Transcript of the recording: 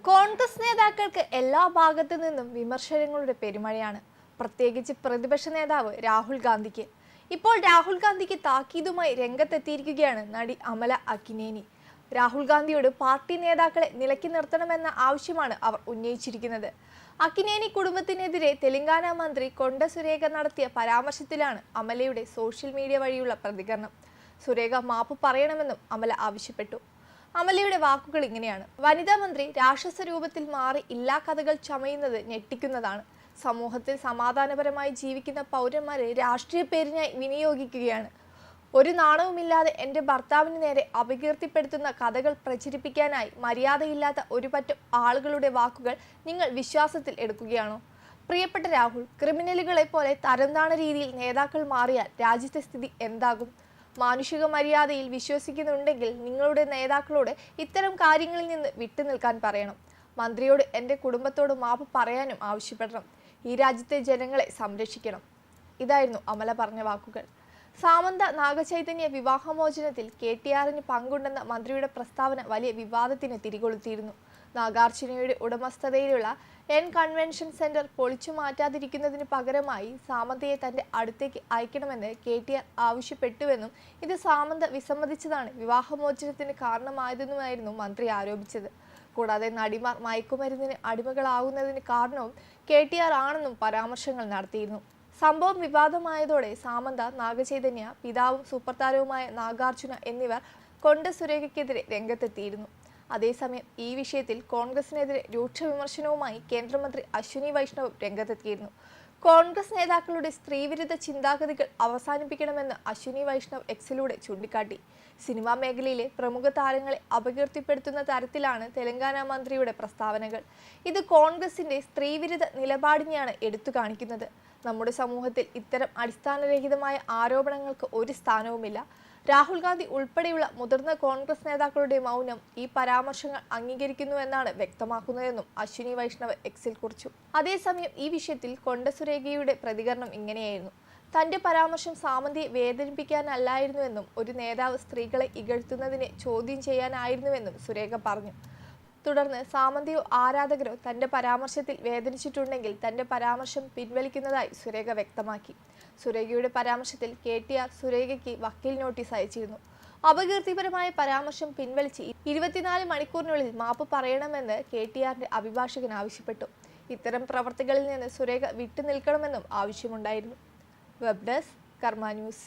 കോൺഗ്രസ് നേതാക്കൾക്ക് എല്ലാ ഭാഗത്തു നിന്നും വിമർശനങ്ങളുടെ പെരുമഴയാണ്. പ്രത്യേകിച്ച് പ്രതിപക്ഷ നേതാവ് രാഹുൽ ഗാന്ധിക്ക്. ഇപ്പോൾ രാഹുൽ ഗാന്ധിക്ക് താക്കീതുമായി രംഗത്തെത്തിയിരിക്കുകയാണ് നടി അമല അക്കിനേനി. രാഹുൽ ഗാന്ധിയോട് പാർട്ടി നേതാക്കളെ നിലയ്ക്ക് നിർത്തണമെന്ന ആവശ്യമാണ് അവർ ഉന്നയിച്ചിരിക്കുന്നത്. അക്കിനേനി കുടുംബത്തിനെതിരെ തെലങ്കാന മന്ത്രി കൊണ്ട സുരേഖ നടത്തിയ പരാമർശത്തിലാണ് അമലയുടെ സോഷ്യൽ മീഡിയ വഴിയുള്ള പ്രതികരണം. സുരേഖ മാപ്പ് പറയണമെന്നും അമല ആവശ്യപ്പെട്ടു. അമലയുടെ വാക്കുകൾ ഇങ്ങനെയാണ്: വനിതാ മന്ത്രി രാക്ഷസ രൂപത്തിൽ മാറി ഇല്ലാ കഥകൾ ചമയുന്നത് ഞെട്ടിക്കുന്നതാണ്. സമൂഹത്തിൽ സമാധാനപരമായി ജീവിക്കുന്ന പൗരന്മാരെ രാഷ്ട്രീയ പേരിനായി വിനിയോഗിക്കുകയാണ്. ഒരു നാണവുമില്ലാതെ എൻ്റെ ഭർത്താവിന് നേരെ അപകീർത്തിപ്പെടുത്തുന്ന കഥകൾ പ്രചരിപ്പിക്കാനായി മര്യാദയില്ലാത്ത ഒരു പറ്റം ആളുകളുടെ വാക്കുകൾ നിങ്ങൾ വിശ്വാസത്തിൽ എടുക്കുകയാണോ? പ്രിയപ്പെട്ട രാഹുൽ, ക്രിമിനലുകളെ പോലെ തരംതാണ രീതിയിൽ നേതാക്കൾ മാറിയാൽ രാജ്യത്തെ സ്ഥിതി എന്താകും? മാനുഷിക മര്യാദയിൽ വിശ്വസിക്കുന്നുണ്ടെങ്കിൽ നിങ്ങളുടെ നേതാക്കളോട് ഇത്തരം കാര്യങ്ങളിൽ നിന്ന് വിട്ടുനിൽക്കാൻ പറയണം. മന്ത്രിയോട് എൻ്റെ കുടുംബത്തോട് മാപ്പ് പറയാനും ആവശ്യപ്പെടണം. ഈ രാജ്യത്തെ ജനങ്ങളെ സംരക്ഷിക്കണം. ഇതായിരുന്നു അമല പറഞ്ഞ വാക്കുകൾ. സാമന്ത നാഗചൈതന്യ വിവാഹമോചനത്തിൽ KTRന് പങ്കുണ്ടെന്ന മന്ത്രിയുടെ പ്രസ്താവന വലിയ വിവാദത്തിന് തിരികൊളുത്തിയിരുന്നു. നാഗാർജുനയുടെ ഉടമസ്ഥതയിലുള്ള കൺവെൻഷൻ സെന്റർ പൊളിച്ചു മാറ്റാതിരിക്കുന്നതിന് പകരമായി സാമന്തയെ തന്റെ അടുത്തേക്ക് അയക്കണമെന്ന് KTR ആവശ്യപ്പെട്ടുവെന്നും ഇത് സാമന്ത വിസമ്മതിച്ചതാണ് വിവാഹമോചനത്തിന് കാരണമായതെന്നുമായിരുന്നു മന്ത്രി ആരോപിച്ചത്. കൂടാതെ നടിമാർ മയക്കുമരുന്നിന് അടിമകളാകുന്നതിന് കാരണവും KTR ആണെന്നും പരാമർശങ്ങൾ നടത്തിയിരുന്നു. സംഭവം വിവാദമായതോടെ സാമന്ത, നാഗചൈതന്യ, പിതാവും സൂപ്പർ താരവുമായ നാഗാർജുന എന്നിവർ കൊണ്ട സുരേഖയ്ക്കെതിരെ രംഗത്തെത്തിയിരുന്നു. അതേസമയം ഈ വിഷയത്തിൽ കോൺഗ്രസിനെതിരെ രൂക്ഷ വിമർശനവുമായി കേന്ദ്രമന്ത്രി അശ്വിനി വൈഷ്ണവ് രംഗത്തെത്തിയിരുന്നു. കോൺഗ്രസ് നേതാക്കളുടെ സ്ത്രീവിരുദ്ധ ചിന്താഗതികൾ അവസാനിപ്പിക്കണമെന്ന് അശ്വിനി വൈഷ്ണവ് എക്സിലൂടെ ചൂണ്ടിക്കാട്ടി. സിനിമാ മേഖലയിലെ പ്രമുഖ താരങ്ങളെ അപകീർത്തിപ്പെടുത്തുന്ന തരത്തിലാണ് തെലങ്കാന മന്ത്രിയുടെ പ്രസ്താവനകൾ. ഇത് കോൺഗ്രസിന്റെ സ്ത്രീവിരുദ്ധ നിലപാടിനെയാണ് എടുത്തു കാണിക്കുന്നത്. നമ്മുടെ സമൂഹത്തിൽ ഇത്തരം അടിസ്ഥാനരഹിതമായ ആരോപണങ്ങൾക്ക് ഒരു സ്ഥാനവുമില്ല. രാഹുൽ ഗാന്ധി ഉൾപ്പെടെയുള്ള മുതിർന്ന കോൺഗ്രസ് നേതാക്കളുടെ മൗനം ഈ പരാമർശങ്ങൾ അംഗീകരിക്കുന്നുവെന്നാണ് വ്യക്തമാക്കുന്നതെന്നും അശ്വിനി വൈഷ്ണവ് എക്സിൽ കുറിച്ചു. അതേസമയം ഈ വിഷയത്തിൽ കൊണ്ട സുരേഖയുടെ പ്രതികരണം ഇങ്ങനെയായിരുന്നു: തന്റെ പരാമർശം സാമന്തയെ വേദനിപ്പിക്കാനല്ലായിരുന്നുവെന്നും ഒരു നേതാവ് സ്ത്രീകളെ ഇകഴ്ത്തുന്നതിനെ ചോദ്യം ചെയ്യാനായിരുന്നുവെന്നും സുരേഖ പറഞ്ഞു. തുടർന്ന് സാമന്തയോ ആരാധകരോ തന്റെ പരാമർശത്തിൽ വേദനിച്ചിട്ടുണ്ടെങ്കിൽ തന്റെ പരാമർശം പിൻവലിക്കുന്നതായി സുരേഖ വ്യക്തമാക്കി. സുരേഖയുടെ പരാമർശത്തിൽ KTR സുരേഖയ്ക്ക് വക്കീൽ നോട്ടീസ് അയച്ചിരുന്നു. അപകീർത്തിപരമായ പരാമർശം പിൻവലിച്ച് 24 മണിക്കൂറിനുള്ളിൽ മാപ്പ് പറയണമെന്ന് KTRന്റെ അഭിഭാഷകൻ ആവശ്യപ്പെട്ടു. ഇത്തരം പ്രവർത്തികളിൽ നിന്ന് സുരേഖ വിട്ടുനിൽക്കണമെന്നും ആവശ്യമുണ്ടായിരുന്നു. വെബ് ഡെസ്ക് കർമ്മ ന്യൂസ്.